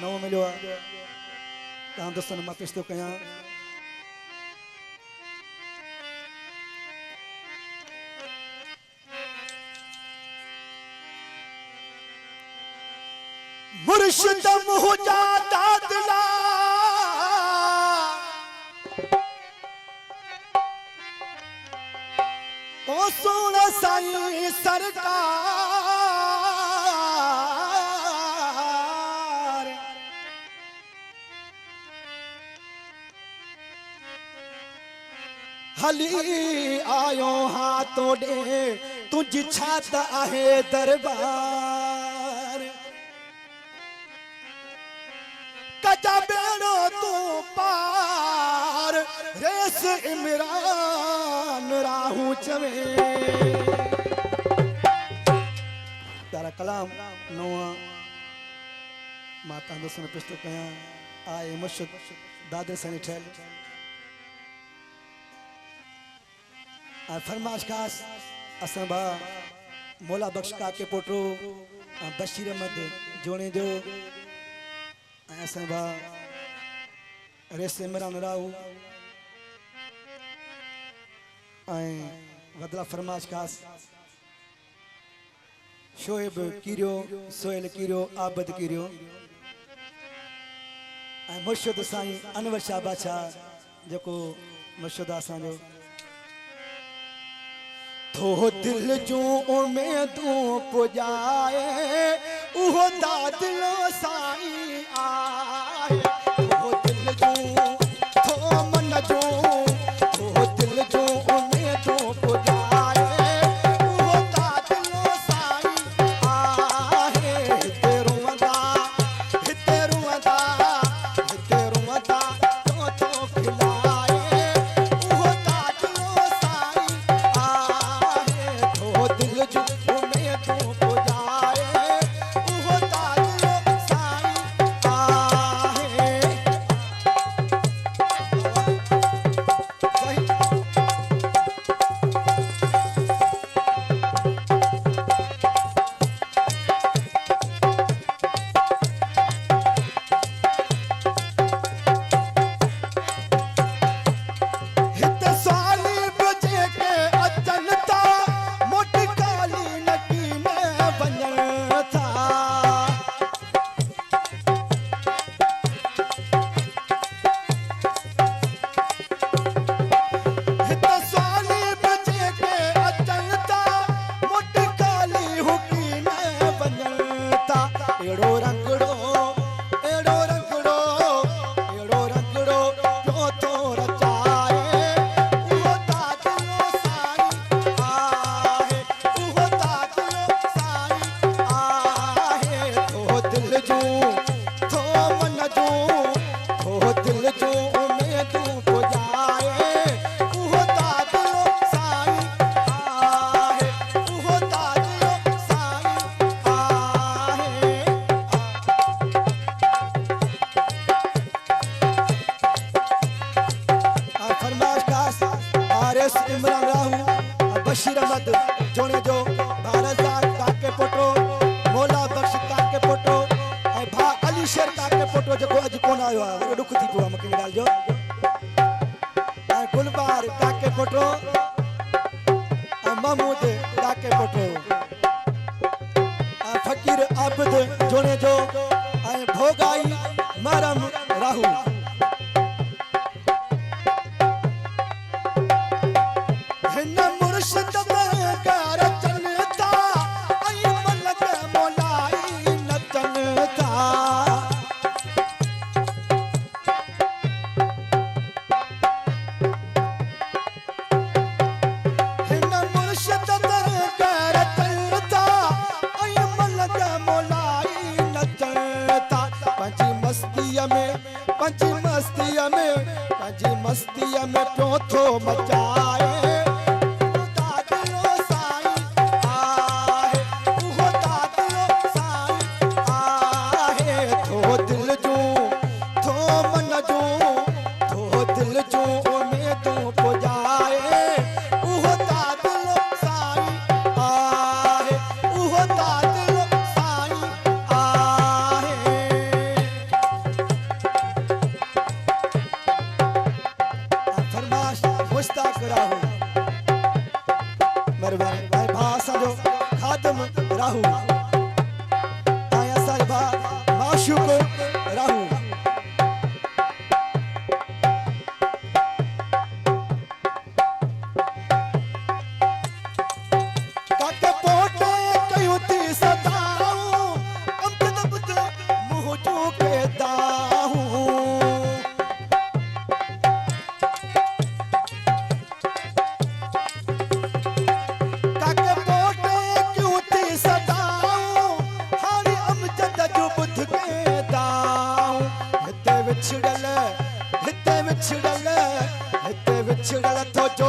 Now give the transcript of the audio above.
नवो मिलो तव्हां दोस्तनि मां पेश थो कयां। मुर्शिद मुहुजा दादला ओ सोना साईं सरकार हली आयो हाँ तोड़े तुझी छात आहे दरबार कजा बेड़ो तू पार रेस इमरान राहू चवे तारा कलाम नवा माता दोस्तन पिस्तु कया आए मुर्शिद दादे सनी ठहल आ फरमाश खास असां भा मौला बख्श का के पोटो बशीर अहमद जोड़े जो असां भा रेस इमरान राहू वदला फरमाश खास शोएब कीरियो सोहेल कीरियो आबद कीरियो मुर्शिद साईं अनवर शाह बादशाह जो मुर्शिद असांजो थो दिल जो उम्मीदों पुजाए उहो दादिलो साईं आए थो दिल जो थो मन जो थो दिल जो उम्मीदों पुजाए उहो दादिलो साईं आए तेरो वदा तो खिलाए उहो दादिलो साईं आए थो दिल जो उम्मीदों पुजाए उहो दादिलो साईं आए हित साली बजे के अचन था मोटी काली नकी में वञण था हित साली बजे के अचन था मोटी काली हुकी में वञण था एड़ो रंगड़ो पियो तो रचाए उहो दादिलो साईं आहे उहो दादिलो साईं आहे थो दिल जो थो मन जो थो दिल जो उम्मीदों पुजाए उहो दादिलो साईं आहे उहो दादिलो साईं आहे फरमाश खास आरएस इमरान राहू बशीर अहमद जोड़े जो भारतदार काके पोटो मौला बख्श काके पोटो भा अली शेर काके पोटो जो अज कोन आयो आहे दुख थी पियो मूंखे ॻाल्हि जो गुलबार काके पोटो महमूद काके पोटो फकीर आबिद जोड़े जो भोगाई मरम राहू हिन मुर्शिद कर चलता आई मलक मोलाई नचन था हिन मुर्शिद कर चलता आई मलक मोलाई नचन था पंजी मस्तीअ में पियो थो मचाए उहो दादिलो साईं आहे उहो दादिलो साईं आहे थो दिल जो थो मन जो थो दिल जो उम्मीदों पुजाए उहो दादिलो साईं आहे उहो दादिलो साईं आहे विछड़ल हिते विछड़ल थो जो